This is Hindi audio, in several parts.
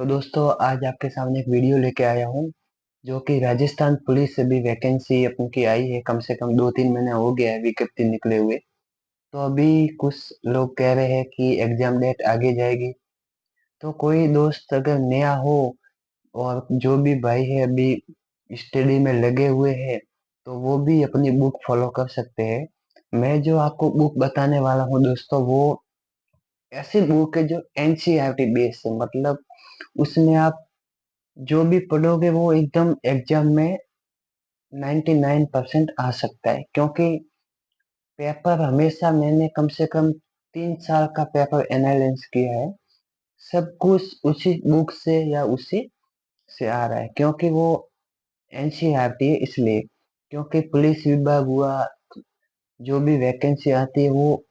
तो दोस्तों आज आपके सामने एक वीडियो लेके आया हूँ जो कि राजस्थान पुलिस से भी वैकेंसी अपन की आई है। कम से कम 2-3 महीने हो गया है विज्ञप्ति निकले हुए। तो अभी कुछ लोग कह रहे हैं कि एग्जाम डेट आगे जाएगी। तो कोई दोस्त अगर नया हो और जो भी भाई है अभी स्टडी में लगे हुए हैं तो वो भी अपनी बुक फॉलो कर सकते हैं। मैं जो आपको बुक बताने वाला हूँ दोस्तों वो ऐसी बुक है जो एनसीईआरटी बेस्ड है। मतलब उसमें आप जो भी पढ़ोगे वो एकदम एग्जाम में 99% आ सकता है, क्योंकि पेपर हमेशा मैंने कम से कम 3 साल का पेपर एनालाइज किया है। सब कुछ उसी बुक से या उसी से आ रहा है, क्योंकि वो एनसीईआरटी है इसलिए। क्योंकि पुलिस विभाग हुआ, जो भी वैकेंसी आती है वो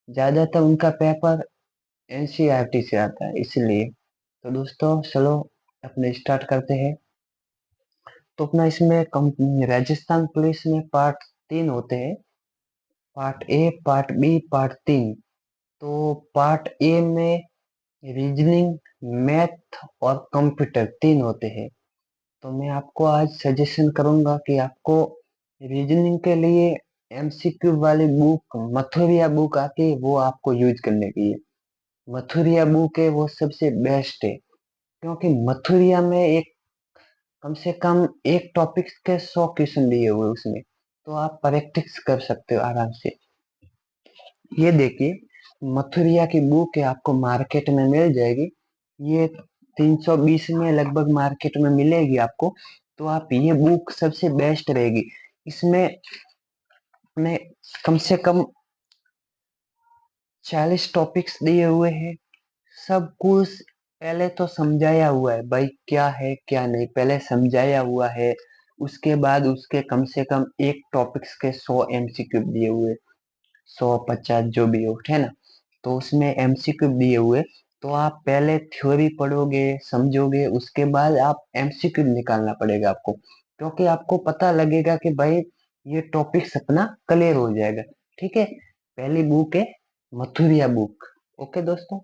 ज्यादातर उनका पेपर एनसीईआरटी से आता है इसलिए। तो दोस्तों चलो अपने स्टार्ट करते हैं। तो अपना इसमें राजस्थान पुलिस में पार्ट 3 होते हैं। Part A, part B, part 3। तो पार्ट ए में रीजनिंग, मैथ और कंप्यूटर 3 होते हैं। तो मैं आपको आज सजेशन करूंगा कि आपको रीजनिंग के लिए एमसीक्यू वाली बुक मथुरिया बुक आती है वो आपको यूज करने की है। मथुरिया बुक है वो सबसे बेस्ट है, क्योंकि मथुरिया में एक कम से कम एक टॉपिक के 100 क्वेश्चन दिए हुए उसमें। तो आप प्रैक्टिस कर सकते हो आराम से। ये देखिए, मथुरिया की बुक है, आपको मार्केट में मिल जाएगी। ये 320 में लगभग मार्केट में मिलेगी आपको। तो आप ये बुक सबसे बेस्ट रहेगी। इसमें में कम से कम 40 टॉपिक्स दिए हुए हैं। सब कुछ पहले तो समझाया हुआ है भाई, क्या है क्या नहीं पहले समझाया हुआ है। उसके बाद उसके कम से कम एक टॉपिक्स के 100 एमसीक्यू दिए हुए, 150 जो भी हो, है ना। तो उसमें एमसीक्यू दिए हुए। तो आप पहले थ्योरी पढ़ोगे समझोगे, उसके बाद आप एमसीक्यू निकालना पड़ेगा आपको, क्योंकि आपको पता लगेगा कि भाई ये टॉपिक्स अपना क्लियर हो जाएगा। ठीक है, पहली बुक है मथुरिया बुक। ओके दोस्तों।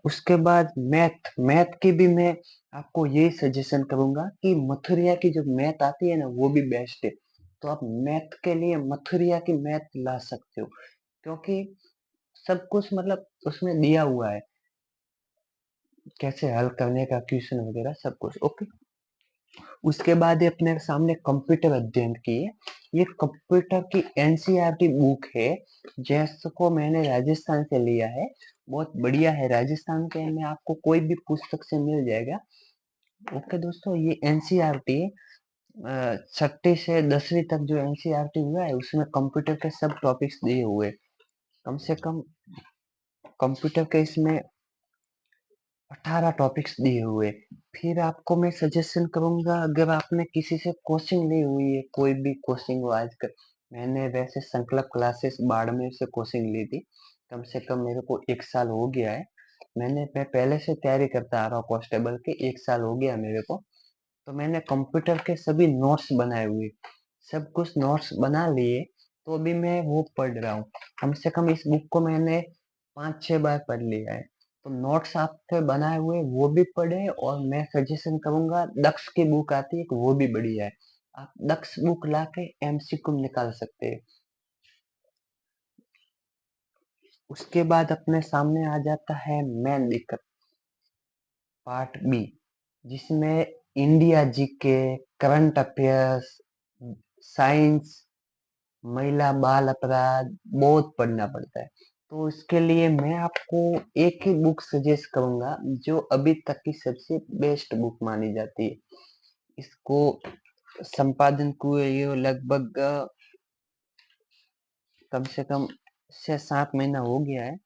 उसके बाद मैथ, मैथ की भी मैं आपको यही सजेशन करूंगा कि मथुरिया की जो मैथ आती है ना वो भी बेस्ट है। तो आप मैथ के लिए मथुरिया की मैथ ला सकते हो, क्योंकि सब कुछ मतलब उसमें दिया हुआ है, कैसे हल करने का क्वेश्चन वगैरह सब कुछ। ओके। उसके बाद ये अपने सामने कंप्यूटर अध्ययन की है। ये कंप्यूटर की एनसीईआरटी बुक है, जिसको मैंने राजस्थान से लिया है। बहुत बढ़िया है, राजस्थान के में आपको कोई भी पुस्तक से मिल जाएगा। ओके दोस्तों, ये एनसीईआरटी 6ठी से 10वीं तक जो एनसीईआरटी हुआ है उसमें कंप्यूटर के सब टॉपिक्स दिए हुए। कम से कम कंप्यूटर के इसमें 18 टॉपिक्स दिए हुए। फिर आपको मैं सजेशन करूंगा, अगर आपने किसी से कोचिंग ली हुई है, कोई भी कोचिंग हो आजकल। मैंने वैसे संकल्प क्लासेस बाड़मेर से कोचिंग ली थी। कम से कम मेरे को 1 साल हो गया है। मैं पहले से तैयारी करता आ रहा हूँ कांस्टेबल के, 1 साल हो गया मेरे को। तो मैंने कंप्यूटर के सभी नोट्स बनाए हुए, सब कुछ नोट्स बना लिए। तो अभी मैं वो पढ़ रहा हूँ। कम से कम इस बुक को मैंने 5-6 बार पढ़ लिया है। तो नोट्स आपके बनाए हुए वो भी पढ़े, और मैं सजेशन करूंगा दक्ष की बुक आती है कि वो भी बढ़िया है। आप दक्ष बुक ला के एमसीक्यू निकाल सकते हैं। उसके बाद अपने सामने आ जाता है मेन दिक्कत, पार्ट बी, जिसमें India GK, current affairs, science, महिला बाल अपराध बहुत पढ़ना पड़ता है। तो इसके लिए मैं आपको एक ही बुक सजेस्ट करूंगा जो अभी तक की सबसे बेस्ट बुक मानी जाती है। इसको संपादन को ये लगभग कम से कम 6-7 महीना हो गया है।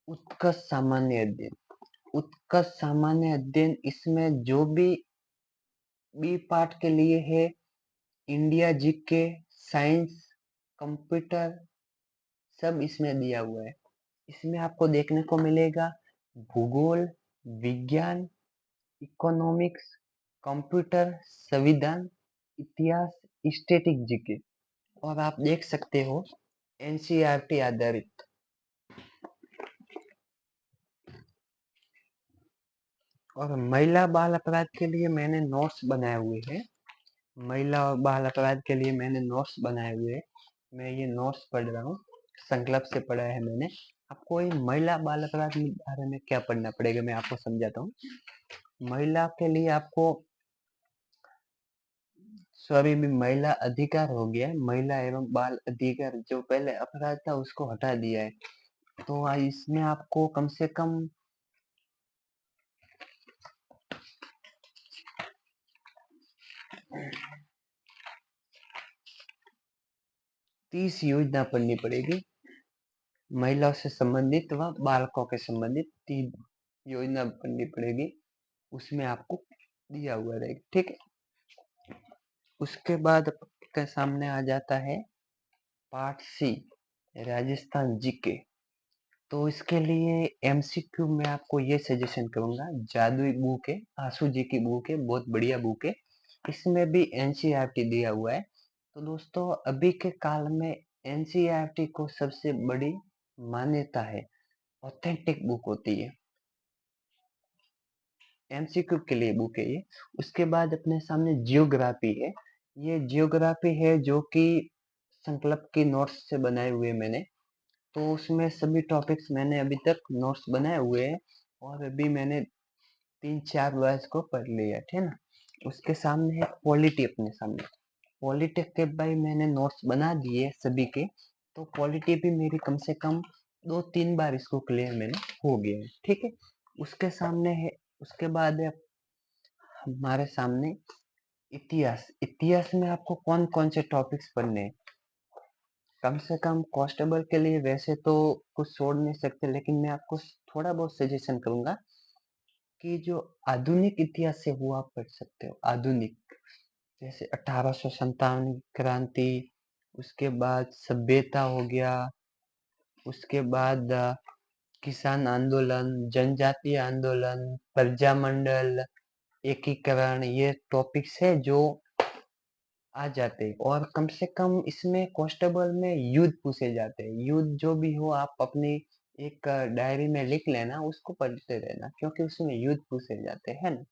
उत्कर्ष सामान्य अध्ययन, उत्कर्ष सामान्य अध्ययन, इसमें जो भी बी पार्ट के लिए है, इंडिया जीके, साइंस, कंप्यूटर, सब इसमें दिया हुआ है। इसमें आपको देखने को मिलेगा भूगोल, विज्ञान, इकोनॉमिक्स, कंप्यूटर, संविधान, इतिहास, स्टैटिक जीके। और आप देख सकते हो एनसीईआरटी आधारित। और महिला बाल अपराध के लिए मैंने नोट्स बनाए हुए हैं। महिला और बाल अपराध के लिए मैंने नोट्स बनाए हुए हैं। मैं ये नोट्स पढ़ रहा हूँ, संकल्प से पढ़ा है मैंने। आपको ये महिला बाल अपराध के बारे में क्या पढ़ना पड़ेगा, मैं आपको समझाता हूँ। महिला के लिए आपको सॉरी भी महिला अधिकार हो गया है, महिला एवं बाल अधिकार जो पहले अपराध था उसको हटा दिया है। तो इसमें आपको कम से कम 30 योजना पढ़नी पड़ेगी। महिलाओं से संबंधित व बालकों के संबंधित 3 योजना पढ़नी पड़ेगी, उसमें आपको दिया हुआ रहेगा, ठीक है। उसके बाद आपके सामने आ जाता है पार्ट सी, राजस्थान जीके। तो इसके लिए एमसीक्यू में आपको ये सजेशन करूंगा, जादुई बुक है, आंसू जी की बुक है, बहुत बढ़िया बुक है। इसमें भी एनसीईआरटी दिया हुआ है। तो दोस्तों अभी के काल में एनसीईआरटी को सबसे बड़ी मान्यता है, ऑथेंटिक बुक होती है, एमसीक्यू के लिए बुक है ये। उसके बाद अपने सामने जियोग्राफी है। ये जियोग्राफी है जो कि संकल्प की नोट्स से बनाए हुए मैंने। तो उसमें सभी टॉपिक्स मैंने अभी तक नोट्स बनाए हुए हैं और अभी मैंने 3-4 वर्ड्स को पढ़ लिया, ठीक है ना। उसके सामने है पॉलिटी, अपने सामने पॉलिटी के भाई मैंने नोट्स बना दिए सभी के। तो पॉलिटी भी मेरी कम से कम 2-3 बार इसको क्लियर मैंने हो गया है, ठीक है। उसके सामने है, उसके बाद है हमारे सामने इतिहास। इतिहास में आपको कौन कौन से टॉपिक्स पढ़ने हैं, कम से कम कांस्टेबल के लिए वैसे तो कुछ छोड़ नहीं सकते, लेकिन मैं आपको थोड़ा बहुत सजेशन करूंगा कि जो आधुनिक इतिहास है वो आप पढ़ सकते हो। आधुनिक जैसे 1857 की क्रांति, उसके बाद सभ्यता हो गया, उसके बाद किसान आंदोलन, जनजातीय आंदोलन, प्रजामंडल, एकीकरण, ये टॉपिक्स है जो आ जाते हैं। और कम से कम इसमें कांस्टेबल में युद्ध पूछे जाते हैं। युद्ध जो भी हो आप अपनी एक डायरी में लिख लेना, उसको पढ़ते रहना, क्योंकि उसमें युद्ध पूछे जाते हैं ना।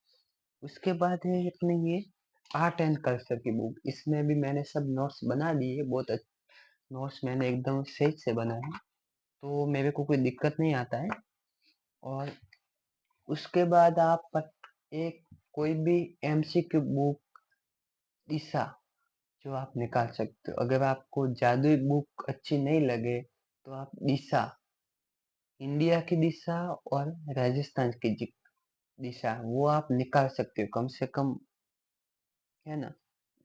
उसके बाद है अपने ये आर्ट एंड कल्चर की बुक। इसमें भी मैंने सब नोट्स बना दिए, बहुत नोट्स मैंने एकदम सही से बनाए हैं, तो मेरे को कोई दिक्कत नहीं आता है। और उसके बाद आप एक कोई भी एमसीक्यू बुक दिशा जो आप निकाल सकते हो। अगर आपको जादुई बुक अच्छी नहीं लगे तो आप दिशा, इंडिया की दिशा और राजस्थान की दिशा, वो आप निकाल सकते हो कम से कम, है ना।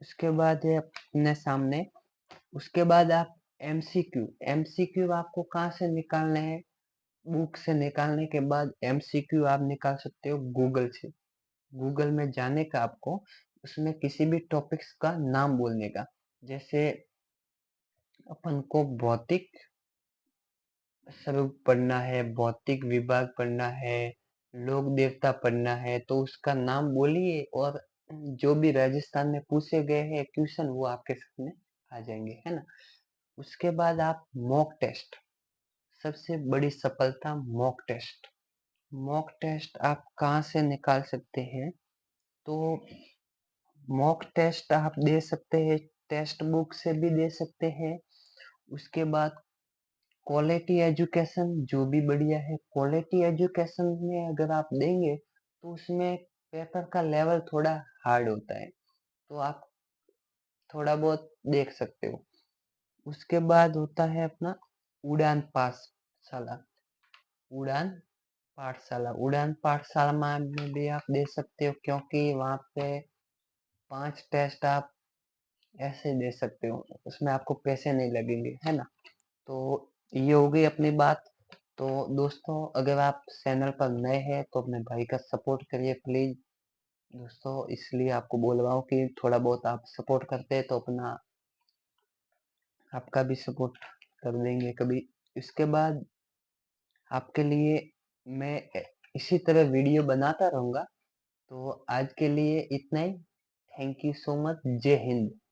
उसके बाद है अपने सामने, उसके बाद आप एमसीक्यू, एमसीक्यू आपको कहाँ से निकालने हैं, बुक से निकालने के बाद एमसीक्यू आप निकाल सकते हो गूगल से। गूगल में जाने का आपको, उसमें किसी भी टॉपिक्स का नाम बोलने का, जैसे अपन को भौतिक स्वरूप पढ़ना है, भौतिक विभाग पढ़ना है, लोक देवता पढ़ना है, तो उसका नाम बोलिए और जो भी राजस्थान में पूछे गए हैं क्वेश्चन वो आपके सामने आ जाएंगे, है ना। उसके बाद आप मॉक टेस्ट, सबसे बड़ी सफलता मॉक टेस्ट। मॉक टेस्ट आप कहाँ से निकाल सकते हैं, तो मॉक टेस्ट आप दे सकते हैं, टेक्स्ट बुक से भी दे सकते हैं। उसके बाद क्वालिटी एजुकेशन जो भी बढ़िया है, क्वालिटी एजुकेशन में अगर आप देंगे तो उसमें पेपर का लेवल थोड़ा हार्ड होता है, तो आप थोड़ा बहुत देख सकते हो। उसके बाद होता है अपना उड़ान पाठशाला, उड़ान पाठशाला, उड़ान पाठशाला में भी आप दे सकते हो, क्योंकि वहाँ पे 5 टेस्ट आप ऐसे दे सकते हो, उसमें आपको पैसे नहीं लगेंगे, है ना। तो ये हो गई अपनी बात। तो दोस्तों अगर आप चैनल पर नए हैं तो अपने भाई का सपोर्ट करिए प्लीज दोस्तों, इसलिए आपको बोल रहा हूँ कि थोड़ा बहुत आप सपोर्ट करते हैं तो अपना आपका भी सपोर्ट कर देंगे कभी। इसके बाद आपके लिए मैं इसी तरह वीडियो बनाता रहूंगा। तो आज के लिए इतना ही। Thank you so much. जय हिंद।